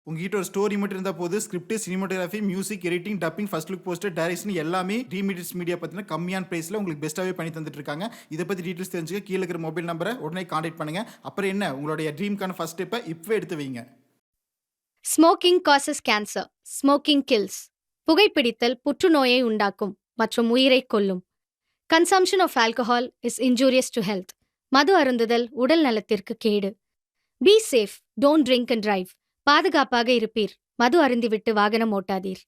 உங்ககிட்ட ஒரு ஸ்டோரி மட்டும் இருந்தால் போது script, cinematography, music, editing, dubbing, first look poster, direction எல்லாமே ரீமீடியட்ஸ் மீடியா பார்த்தீங்கன்னா கம்மியான ப்ரைஸில் உங்களுக்கு பெஸ்ட்டாகவே பண்ணி தந்துட்டு இருக்காங்க. இதை பற்றி டீட்டெயில்ஸ் தெரிஞ்சுக்க கீழே இருக்கிற மொபைல் நம்பரை உடனே காண்டாக்ட் பண்ணுங்க. அப்புறம் என்ன, உங்களுடைய ட்ரீம்க்கான ஃபர்ஸ்ட் ஸ்டெப்பை இப்போ எடுத்து வைங்க. Smoking causes cancer. Smoking kills. புகைப்பிடித்தல் புற்றுநோயை உண்டாக்கும் மற்றும் உயிரை கொல்லும். Consumption of alcohol is injurious to health. மது அருந்துதல் உடல் நலத்திற்கு கேடு. Be safe, don't drink and drive. பாதுகாப்பாக இருப்பீர். மது அருந்திவிட்டு வாகனம் ஓட்டாதீர்.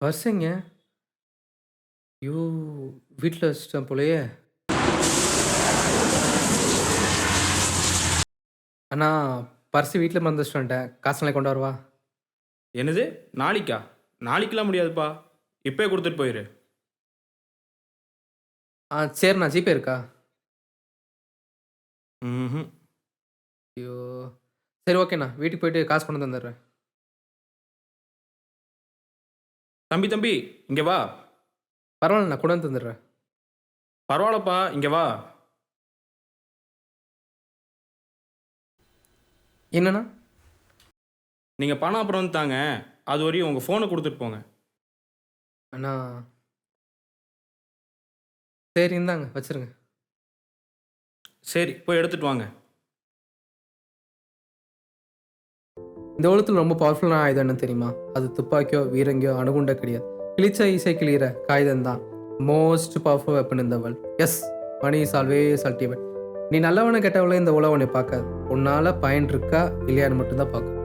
பர்ஸுங்க. ஐயோ! வீட்ல வச்சுட்டேன் போலயே! அண்ணா, பர்ஸு வீட்ல மறந்து வச்சுட்டு வந்துட்டேன். காசு நாளைக்கு கொண்டு வரவா? என்னது? நாளைக்கா? நாளைக்கெல்லாம் முடியாதுப்பா. இப்பயே குடுத்துட்டு போயிரு. சரிண்ணா. ஜிபே இருக்கா? ம்ஹ்ம். ஐயோ! சரி, ஓகேண்ணா. வீட்டுக்கு போயிட்டு காசு கொண்டு வந்து தந்துடுறேன். தம்பி, இங்க வா. பரவாயில்லண்ணா, கொண்டு வந்து தந்துடுறேன். பரவால்லப்பா, இங்க வா. என்னண்ணா? நீங்க பணம் அப்புறம் வந்து தாங்க. அது வரையும் உங்க ஃபோன குடுத்துட்டு போங்க. அண்ணா, சரி இந்தாங்க வச்சுருங்க. சரி, போய் எடுத்துட்டு வாங்க. இந்த உலகத்துல ரொம்ப பவர்ஃபுல்லான ஆயுதம் என்ன தெரியுமா? அது துப்பாக்கியோ, வீரங்கியோ, அணுகுண்டோ கிடையாது. கிழிச்சா ஈஸியா கிழியிற காகிதம் தான். Most powerful weapon in the world. Yes, money is always ultimate. நீ நல்லவனை கெட்டவளே இந்த உலகம் உன்னை பார்க்காது. உன்னால பயன் இருக்கா இல்லையான்னு மட்டும்தான் பார்க்கும்.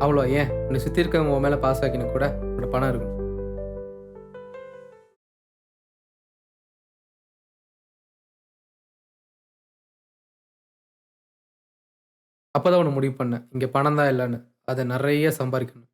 அவ்வளோ ஏன் உன்னை சுற்றி இருக்கவங்க உன் மேலே பாஸ் ஆக்கினா கூட உன்னோட பணம் இருக்கும். அப்போதான் ஒன்று முடிவு பண்ணேன், இங்கே பணம் தான் இல்லைன்னு. அதை நிறைய சம்பாதிக்கணும்.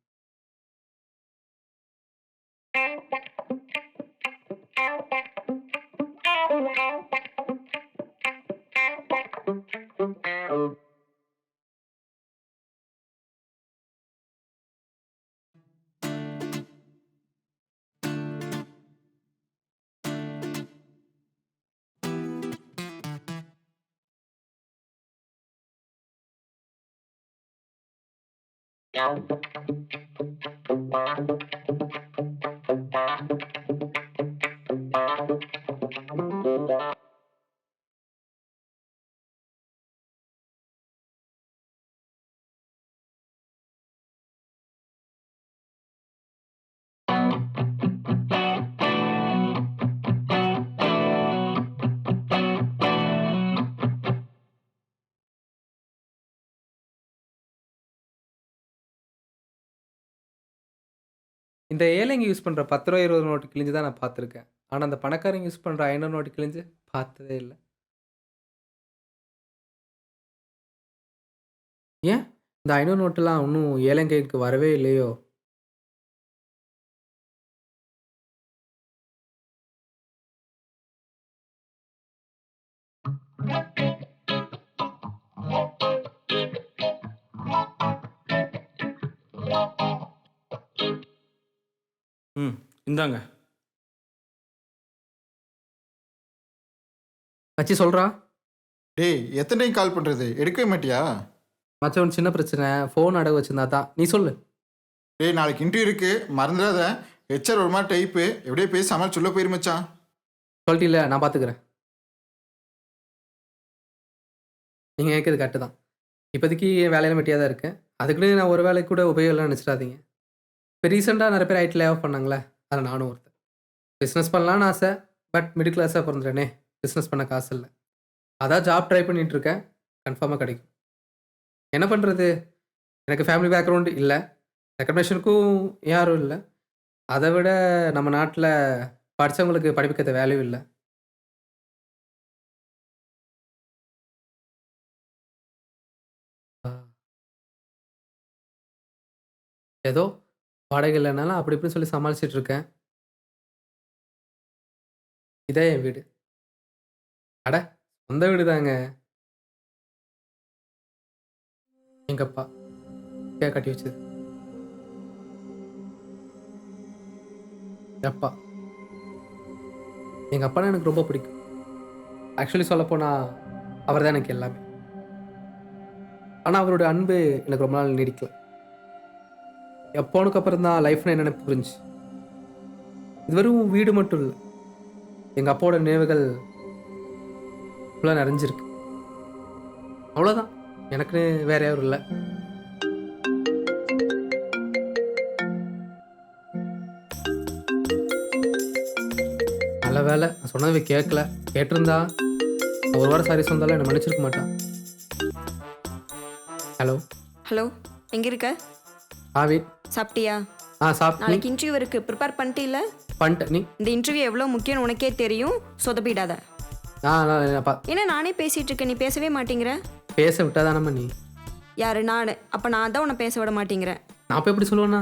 இந்த ஏழைங்க யூஸ் பண்ணுற 10 ரூபா 20 நோட்டு கிழிஞ்சு தான் நான் பார்த்துருக்கேன். ஆனால் அந்த பணக்காரங்க யூஸ் பண்ணுற 500 நோட்டு கிழிஞ்சு பார்த்ததே இல்லை. ஏன் இந்த 500 நோட்டுலாம் இன்னும் ஏழைங்களுக்கு வரவே இல்லையோ? ம், இந்தாங்க. மச்சி சொல்கிறா. டேய், எத்தனை டைம் கால் பண்ணுறது, எடுக்கவே மாட்டியா? மச்சான் சின்ன பிரச்சனை, ஃபோன் அடகு வச்சிருந்தா தான். நீ சொல்லு. டேய், நாளைக்கு இன்டர்வியூ இருக்கு, மறந்துடாத. ஹெச்ஆர் ஒரு மாதிரி டைப்பு, எப்படியே பேசி சமாளிச்சு சொல்ல போயிரு மச்சான். சொல்லிட்டில்ல, நான் பார்த்துக்கிறேன். நீங்கள் கேட்குறது கரெக்டு தான். இப்போதைக்கு என் வேலையெல்லாம் வெட்டியாக தான் இருக்கேன். அதுக்குன்னு நான் ஒரு வேலைக்கு கூட உபயோகம் நினச்சிடாதீங்க. இப்போ ரீசெண்டாக நிறைய பேர் ஐடி லே ஆஃப் பண்ணாங்களே, அதில் நானும் ஒருத்தன். பிஸ்னஸ் பண்ணலான்னு ஆசை. பட் மிடில் கிளாஸாக பிறந்துட்டேனே, பிஸ்னஸ் பண்ண காசு இல்லை. அதான் ஜாப் ட்ரை பண்ணிட்டு இருக்கேன். கன்ஃபார்மாக கிடைக்கும். என்ன பண்ணுறது? எனக்கு ஃபேமிலி பேக்ரவுண்ட் இல்லை. ரெக்கக்னேஷனுக்கும் யாரும் இல்லை. அதை விட நம்ம நாட்டில் படித்தவங்களுக்கு படிப்புக்கேற்ற வேல்யூ இல்லை. ஆ. ஏதோ வாடகை இல்லைனாலும் அப்படி இப்படின்னு சொல்லி சமாளிச்சுட்டு இருக்கேன். இதே என் வீடு. அட சொந்த வீடு தாங்க. எங்க அப்பா கட்டி வச்சது. அப்பா எங்க அப்பானா எனக்கு ரொம்ப பிடிக்கும். ஆக்சுவலி சொல்லப்போனா அவர் தான் எனக்கு எல்லாமே. ஆனால் அவருடைய அன்பு எனக்கு ரொம்ப நாள் நீடிக்கல. எப்போனுக்கு அப்புறம் தான் லைஃப்னா என்னென்னு புரிஞ்சு. இது வெறும் வீடு மட்டும் இல்லை, எங்கள் அப்பாவோட நினைவுகள் ஃபுல்லாக நிறைஞ்சிருக்கு. அவ்வளோதான், எனக்குன்னு வேற யாரும் இல்லை. நல்ல வேலை நான் சொன்னதை கேட்கல. கேட்டிருந்தா ஒரு வாரம் சாரி சொன்னாலும் என்னை மன்னிச்சிருக்க மாட்டான். ஹலோ ஹலோ, எங்கே இருக்க? ஆவி சாப்பிட்டியா? சாப்பிட்டு நாளைக்கு இன்டர்வியூ இருக்கு, ப்ரிப்பேர் பண்ணிட்டீல்ல? பண்ணிட்டேன். நீ இந்த இன்டர்வியூ எவ்வளோ முக்கியம்னு உனக்கே தெரியும், சொதப்பிடாத. ஏன்னா நானே பேசிட்டு இருக்கேன், நீ பேசவே மாட்டேங்கிற. பேச விட்டாதானம்மா நீ? யாரு? நான். அப்போ நான் தான் உன்னை பேச விட மாட்டேங்கிறேன். நான் அப்போ எப்படி சொல்லுவேண்ணா?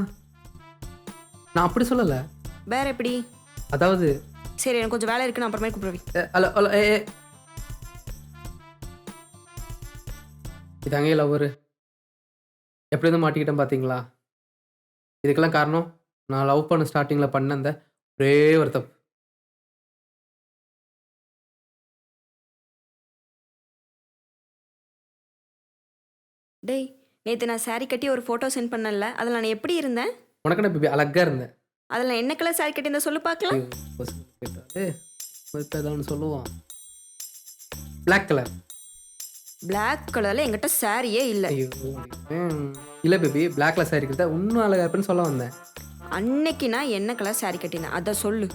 நான் அப்படி சொல்லலை. வேற எப்படி? அதாவது சரி, எனக்கு கொஞ்சம் வேலை இருக்கு, நான் அப்புறமே கூப்பிடுவேன். ஹலோ ஹலோ இதாங்க லவ்வர். எப்படி இருந்து மாட்டிக்கிட்டேன் பார்த்தீங்களா? இதுக்கெல்லாம் காரணம் நான் லவ் பண்ண ஸ்டார்டிங்கில் பண்ண அந்த ஒரே ஒரு தப்பு. டேய், நேற்று நான் saree கட்டி ஒரு ஃபோட்டோ சென்ட் பண்ணல, அதில் நான் எப்படி இருந்தேன்? உனக்கு நான் இப்போ அழகாக இருந்தேன். அதில் நான் என்ன கலர் saree கட்டியிருந்தேன் சொல்லு பார்க்கலாம். ஏதாவது சொல்லுவான். Black colour. பிளாக் கலரில் என்கிட்ட சாரியே இல்லை. ஐயோ இல்லை பேபி, பிளாக்ல சாரி இருக்கிறதா இன்னும் அழகா இருப்பேன்னு சொல்ல வந்தேன். அன்னைக்கு நான் என்ன கலர் saree கட்டினேன் அதை சொல்லு.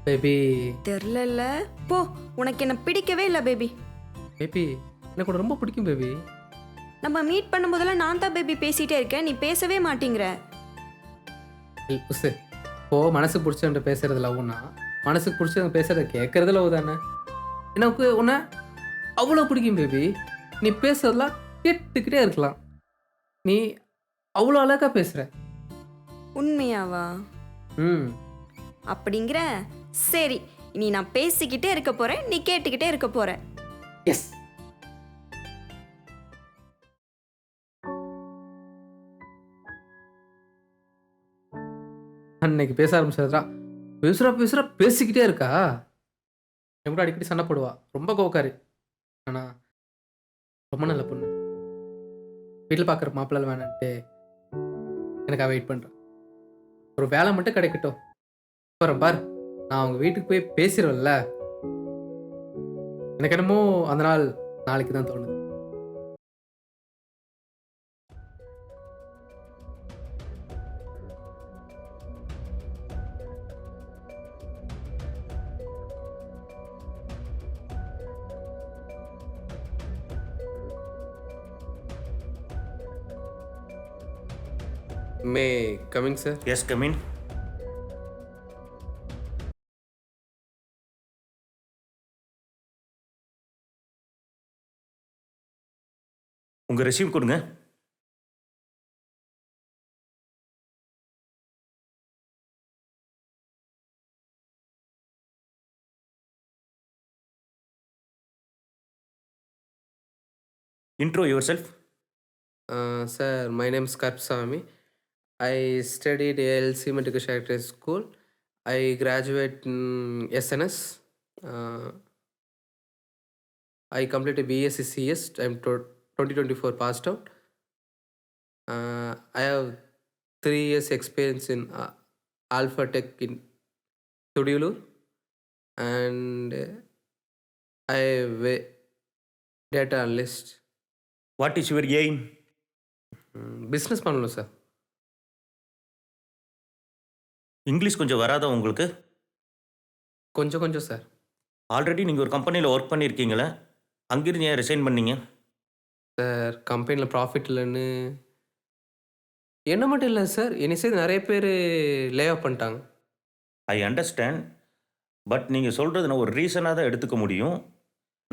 பேபி தெரில. போ, உனக்கு என்ன பிடிக்கவே இல்லை பேபி. பேபி எனக்கு உன்னை ரொம்ப பிடிக்கும் பேபி. நம்ம மீட் பண்ணும்போதெல்லாம் நான் தான் பேபி பேசிட்டே இருக்கேன், நீ பேசவே மாட்டேங்கிற. உசு இப்போ மனசுக்கு பிடிச்சவன்ட்டு பேசுறது லவ்னா, மனசுக்கு பிடிச்சவங்க பேசுறத கேட்கறது லவ் தானே. எனக்கு உன்னை அவ்வளோ பிடிக்கும் பேபி. நீ பேசுறதெல்லாம் கேட்டுக்கிட்டே இருக்கலாம். நீ அவ்வளோ அழகா பேசுற. உண்மையாவா? ம் அப்படிங்கிற. சரி, இனி நான் பேசிக்கிட்டே இருக்க போறேன், நீ கேட்டுக்கிட்டே இருக்க போற. எஸ். அன்னைக்கு பேச ஆரம்பிச்சதுடா. பேசுறா பேசிக்கிட்டே இருக்கா. என் கூட அடிக்கடி சண்டை போடுவா. ரொம்ப கோவக்காரி. ஆனா ரொம்ப நல்ல பொண்ணு. வீட்டில் பார்க்குற மாப்பிள்ளை வேணான்ட்டு எனக்காக வெயிட் பண்ணுறேன். ஒரு வேலை மட்டும் கிடைக்கட்டும். அப்புறம் பார், நான் அவங்க வீட்டுக்கு போய் பேசிடுவேன்ல. எனக்கு என்னமோ அந்த நாள் நாளைக்கு தான் தோணுது. May coming, sir? Yes, come in. உங்க ரெஸ்யூம் கொடுங்க. Intro yourself. Sir, my name is Karpsamy. I studied ALC Matriculation School. I graduate in SNS. I completed BSc CS. I'm 2024 passed out. I have 3 years experience in Alpha Tech in Tudulur. and I data analyst. What is your aim? Business பண்ணணும் sir. English கொஞ்சம் வராதா உங்களுக்கு? கொஞ்சம் கொஞ்சம் sir. Already நீங்கள் ஒரு கம்பெனியில் work பண்ணியிருக்கீங்களே, அங்கிருந்து ஏன் ரிசைன் பண்ணீங்க? சார் கம்பெனியில் ப்ராஃபிட் இல்லைன்னு என்ன மட்டும் இல்லை சார், என்னை சேர்த்து நிறைய பேர் லே ஆஃப் பண்ணிட்டாங்க. I understand. பட் நீங்கள் சொல்கிறது நான் ஒரு ரீசனாக தான் எடுத்துக்க முடியும்.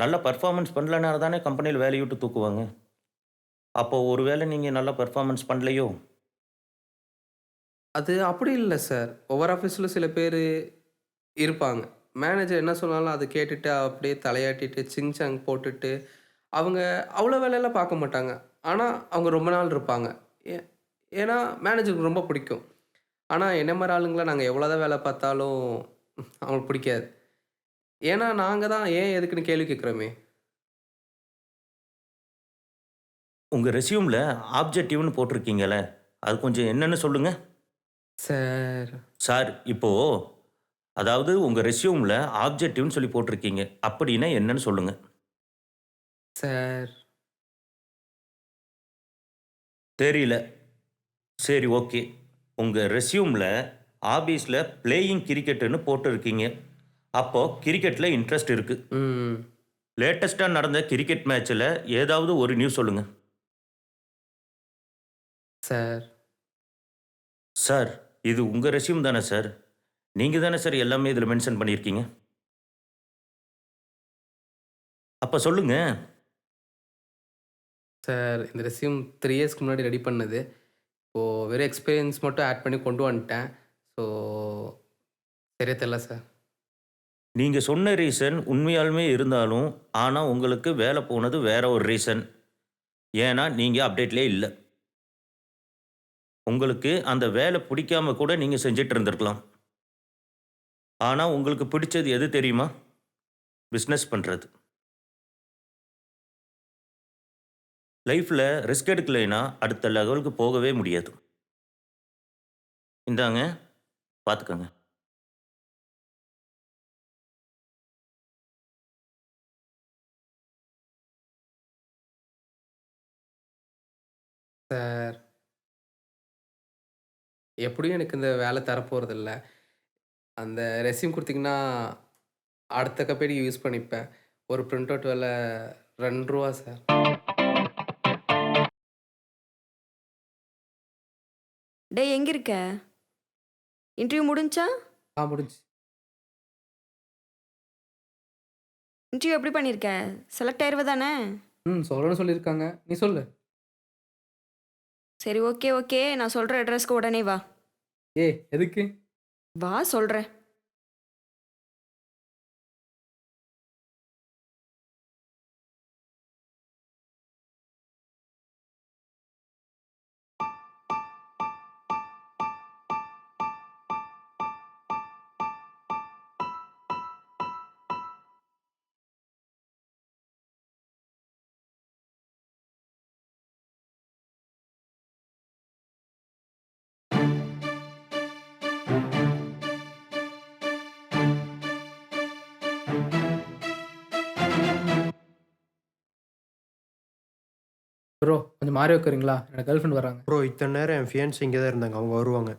நல்ல பர்ஃபார்மன்ஸ் பண்ணலனால தானே கம்பெனியில் வேலையை விட்டு தூக்குவாங்க. அப்போது ஒரு வேளை நீங்கள் நல்லா பர்ஃபார்மன்ஸ் பண்ணலையோ? அது அப்படி இல்லை சார், ஒவ்வொரு ஆஃபீஸில் சில பேர் இருப்பாங்க. மேனேஜர் என்ன சொன்னாலும் அதை கேட்டுட்டு அப்படியே தலையாட்டிட்டு சிங்சாங் போட்டுட்டு அவங்க அவ்வளோ வேலையெல்லாம் பார்க்க மாட்டாங்க. ஆனால் அவங்க ரொம்ப நாள் இருப்பாங்க. ஏன்னா மேனேஜருக்கு ரொம்ப பிடிக்கும். ஆனால் என்ன மாதிரி ஆளுங்களை நாங்கள் எவ்வளோ தான் வேலை பார்த்தாலும் அவங்களுக்கு பிடிக்காது. ஏன்னா நாங்கள் தான் ஏன் எதுக்குன்னு கேள்வி கேட்குறோமே. உங்கள் ரெஸ்யூமில் ஆப்ஜெக்டிவ்னு போட்டிருக்கீங்களே, அது கொஞ்சம் என்னன்னு சொல்லுங்கள் சார். சார். இப்போது அதாவது உங்கள் ரெஸ்யூமில் ஆப்ஜெக்டிவ்னு சொல்லி போட்டிருக்கீங்க, அப்படின்னா என்னன்னு சொல்லுங்கள் சார் தெரியல. சரி, ஓகே. உங்கள் ரெஸ்யூமில் ஆபீஸில் பிளேயிங் கிரிக்கெட்டுன்னு போட்டிருக்கீங்க, அப்போது கிரிக்கெட்டில் இன்ட்ரெஸ்ட் இருக்குது. ம் லேட்டஸ்ட்டாக நடந்த கிரிக்கெட் மேட்ச்சில் ஏதாவது ஒரு நியூஸ் சொல்லுங்கள் சார். சார். இது உங்கள் ரெஸ்யூம் தானே சார்? நீங்கள் தானே சார் எல்லாமே இதில் மென்ஷன் பண்ணியிருக்கீங்க. அப்போ சொல்லுங்கள் சார் இந்த ரெஸ்யூம் 3 இயர்ஸ்க்கு முன்னாடி ரெடி பண்ணது. இப்போது வெறும் எக்ஸ்பீரியன்ஸ் மட்டும் ஆட் பண்ணி கொண்டு வந்துட்டேன். ஸோ சரியா தெரியல சார். நீங்கள் சொன்ன ரீசன் உண்மையாலுமே இருந்தாலும், ஆனால் உங்களுக்கு வேலை போனது வேற ஒரு ரீசன். ஏன்னா நீங்கள் அப்டேட்லேயே இல்லை. உங்களுக்கு அந்த வேலை பிடிக்காம கூட நீங்கள் செஞ்சிட்டு இருந்திருக்கலாம். ஆனால் உங்களுக்கு பிடிச்சது எது தெரியுமா? பிஸ்னஸ் பண்ணுறது. லைஃப்பில் ரிஸ்க் எடுக்கலைன்னா அடுத்த லெவலுக்கு போகவே முடியாது. இந்தாங்க, பார்த்துக்கோங்க. சார் எப்படியும் எனக்கு இந்த வேலை தரப்போகிறதில்ல. அந்த ரெஸ்யூம் கொடுத்தீங்கன்னா அடுத்த கம்பெனிக்கு யூஸ் பண்ணிப்பேன். ஒரு பிரிண்ட் அவுட் விலை ₹2 சார். டேய் எங்கே இருக்க? இன்டர்வியூ முடிஞ்சா? முடிஞ்சு. இன்டர்வியூ எப்படி பண்ணியிருக்க? செலக்ட் ஆயிருவ தானே? சொல்லணும்னு சொல்லியிருக்காங்க, நீ சொல்லு. சரி, ஓகே ஓகே, நான் சொல்கிற அட்ரஸ்க்கு உடனே வா. எதுக்கு? வா சொல்கிறேன். ப்ரோ கொஞ்சம் மாறி வைக்கிறீங்களா? எனக்கு கேர்ள் ஃப்ரெண்ட் வராங்க. ப்ரோ இத்தனை நேரம் என் ஃபியான்ஸ் இங்கே தான் இருந்தாங்க, அவங்க வருவாங்க.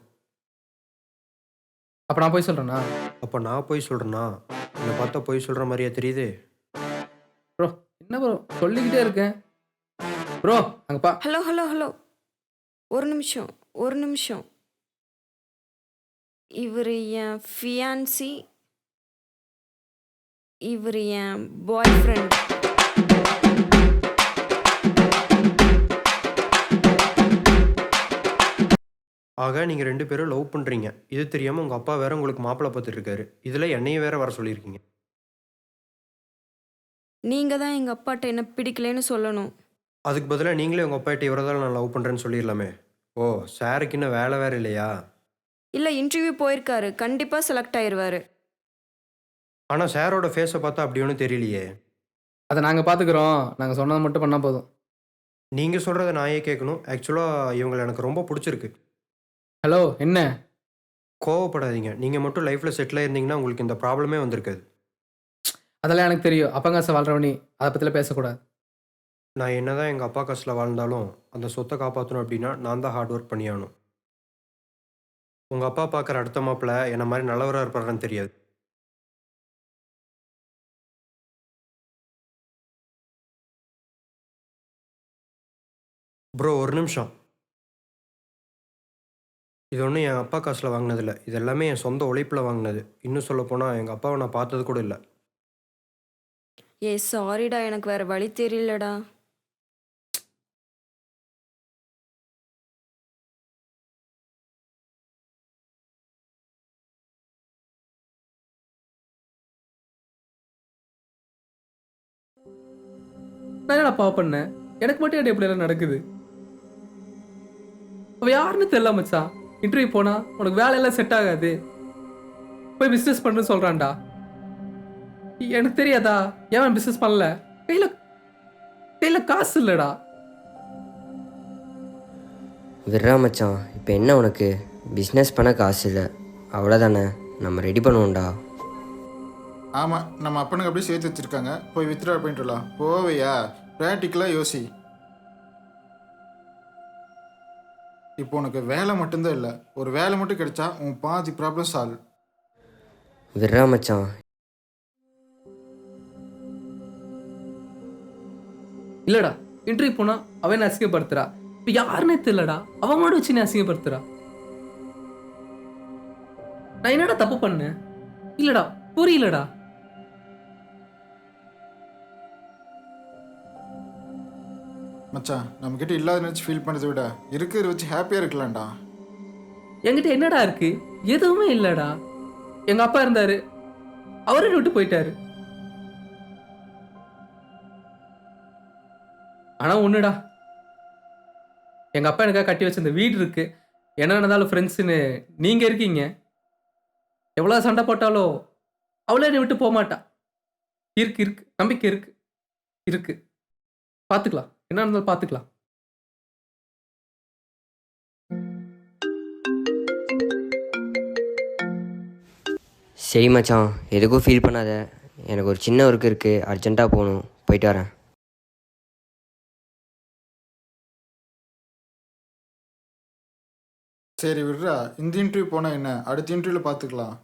அப்போ நான் போய் சொல்கிறேண்ணா? அப்போ நான் போய் சொல்கிறேன்னா? என்னை பார்த்தா போய் சொல்கிற மாதிரியா தெரியுது? ப்ரோ என்ன ப்ரோ சொல்லிக்கிட்டே இருக்கேன். ப்ரோ அங்கப்பா. ஹலோ ஹலோ ஹலோ, ஒரு நிமிஷம். இவர் என் ஃபியான்சி, இவர் என் பாய் ஃப்ரெண்ட். ஆக நீங்கள் 2 பேரும் லவ் பண்ணுறீங்க. இது தெரியாமல் உங்கள் அப்பா வேற உங்களுக்கு மாப்பிள்ளை பார்த்துட்டு இருக்காரு. இதில் என்னையும் வேற வர சொல்லியிருக்கீங்க. நீங்கள் தான் எங்கள் அப்பாட்ட என்ன பிடிக்கலன்னு சொல்லணும். அதுக்கு பதிலாக நீங்களே உங்கள் அப்பாட்ட இவரதால் நான் லவ் பண்ணுறேன்னு சொல்லிடலாமே. ஓ, சாருக்கு இன்னும் வேலை வேறு இல்லையா? இல்லை, இன்டர்வியூ போயிருக்காரு, கண்டிப்பாக செலக்ட் ஆயிடுவார். ஆனால் சாரோட ஃபேஸை பார்த்தா அப்படி ஒன்றும் தெரியலையே. அதை நாங்கள் பார்த்துக்குறோம், நாங்கள் சொன்னதை மட்டும் பண்ணால் போதும். நீங்கள் சொல்கிறத நான் ஏன் கேட்கணும்? ஆக்சுவலாக இவங்களை எனக்கு ரொம்ப பிடிச்சிருக்கு. ஹலோ என்ன? கோவப்படாதீங்க. நீங்கள் மட்டும் லைஃப்பில் செட்டில் ஆயிருந்தீங்கன்னா உங்களுக்கு இந்த ப்ராப்ளமே வந்திருக்காது. அதெல்லாம் எனக்கு தெரியும். அப்பங்காசை வாழ்றவனி அதை பற்றிலாம் பேசக்கூடாது. நான் என்னதான் எங்கள் அப்பா காசில் வாழ்ந்தாலும் அந்த சொத்தை காப்பாற்றணும் அப்படின்னா நான் தான் ஹார்ட் ஒர்க் பண்ணியாகணும். உங்கள் அப்பா பார்க்குற அடுத்த மாப்பிள்ள என்ன மாதிரி நல்லவராக இருப்பாருன்னு தெரியாது. ப்ரோ ஒரு நிமிஷம். இது ஒன்றும் என் அப்பா காசில் வாங்கினதில்ல. இது எல்லாமே என் சொந்த உழைப்பில் வாங்கினது. இன்னும் சொல்லப்போனால் எங்கள் அப்பாவை நான் பார்த்தது கூட இல்லை. சாரிடா, எனக்கு வேற வழி தெரியலடா. நான் என்னடா பாவம் பண்ணேன்? எனக்கு மட்டும் எப்படி எல்லாம் நடக்குது? அவ யாருன்னு தெரியல மச்சான். இன்டர்வியூ போனா உனக்கு வேலையெல்லாம் செட் ஆகாது, போய் பிஸ்னஸ் பண்ணுன்னு சொல்றான்டா. எனக்கு தெரியாதா ஏன் பிஸ்னஸ் பண்ணல? கையில கையில காசு இல்லடா. விட்றா மச்சான், இப்போ என்ன உனக்கு? பிஸ்னஸ் பண்ண காசு இல்லை, அவ்வளோதானே. நம்ம ரெடி பண்ணுவோம்டா. ஆமாம், நம்ம அப்பனுக்கு அப்படியே சேர்த்து வச்சுருக்காங்க. போய் வித்ட்ரா பண்ணிட்டு வரலாம். போவையா? ப்ராக்டிக்கலாக யோசி. இப்போ உனக்கு வேலை மட்டும்தான் இல்லை, ஒரு வேலை மட்டும் கிடைச்சா உன் பாதி ப்ராப்ளம் சால்வ். விட்றா மச்சான். இல்லடா, இன்டர்வியூ போனா அவன் அசிங்கப்படுத்துறா. இப்போ யாருன்னே தெரியலடா, அவன் மட்டும் வச்சு நீ அசிங்கப்படுத்துறா. நான் என்னடா தப்பு பண்ணேன்? இல்லடா, புரியலடா. மச்சான், நம்மக்கிட்ட இல்லாத நினச்சி ஃபீல் பண்ணுறதை விட இருக்கிறத வச்சு ஹாப்பியாக இருக்கலாம்டா. என்கிட்ட என்னடா இருக்கு? எதுவுமே இல்லடா. எங்க அப்பா இருந்தாரு, அவரை விட்டு போயிட்டாரு. ஆனா ஒண்ணுடா, எங்க அப்பா எனக்காக கட்டி வச்ச இந்த வீடு இருக்கு. என்ன நடந்தாலும் ஃப்ரெண்ட்ஸ்னு நீங்க இருக்கீங்க. எவ்வளவு சண்டை போட்டாலும் அவளே என்னை விட்டு போக மாட்டா. இருக்கு இருக்கு, நம்பிக்கை இருக்கு இருக்கு. பாத்துக்கலாம், என்ன இருந்தாலும் பாத்துக்கலாம். சரி மச்சான், எதுக்கும் ஃபீல் பண்ணாத. எனக்கு ஒரு சின்ன ஒர்க் இருக்குது, அர்ஜென்ட்டாக போகணும். போயிட்டு வரேன். சரி விட்றா, இந்த இன்டர்வியூ போனால் என்ன, அடுத்த இன்டர்வியூவில் பார்த்துக்கலாம்.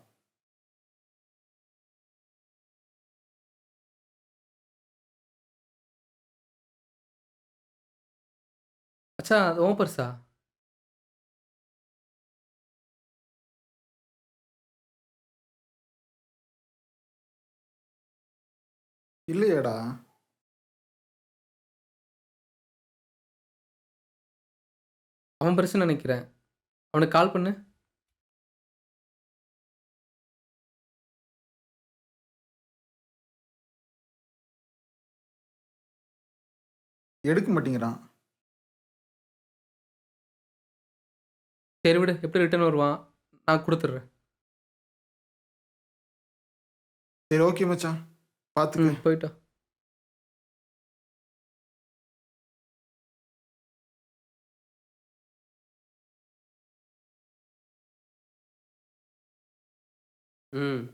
அச்சா, அது ஓம் பர்சா? இல்லையாடா? அவன் பர்சன் நினைக்கிறேன். அவனுக்கு கால் பண்ணு. எடுக்க மாட்டேங்கிறான். சரி விடு, எப்படி ரிட்டர்ன் வருவான், நான் கொடுத்துட்றேன். சரி ஓகே மச்சான், பார்த்துக்க. போயிட்டா.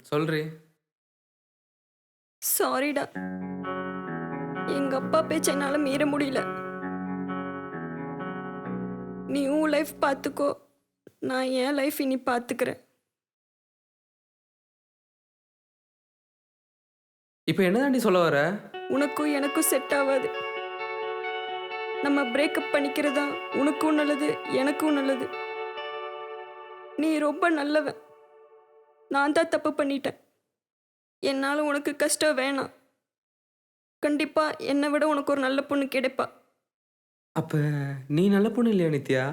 சொல்றி. சாரிடா, எங்க அப்பா பேச்ச என்னால மீற முடியல. நீ உன் லைஃப் பார்த்துக்கோ, நான் என் லைஃப் இனி பார்த்துக்கிறேன். இப்போ என்னதாண்டி சொல்ல வர? உனக்கும் எனக்கும் செட் ஆகாது. நம்ம பிரேக்கப் பண்ணிக்கிறதா உனக்கும் நல்லது, எனக்கும் நல்லது. நீ ரொம்ப நல்லவன், நான் தான் தப்பு பண்ணிட்டேன். என்னால் உனக்கு கஷ்டம் வேணாம். கண்டிப்பா என்னை விட உனக்கு ஒரு நல்ல பொண்ணு கிடைப்பா. அப்போ நீ நல்ல பொண்ணு இல்லையா நித்யா?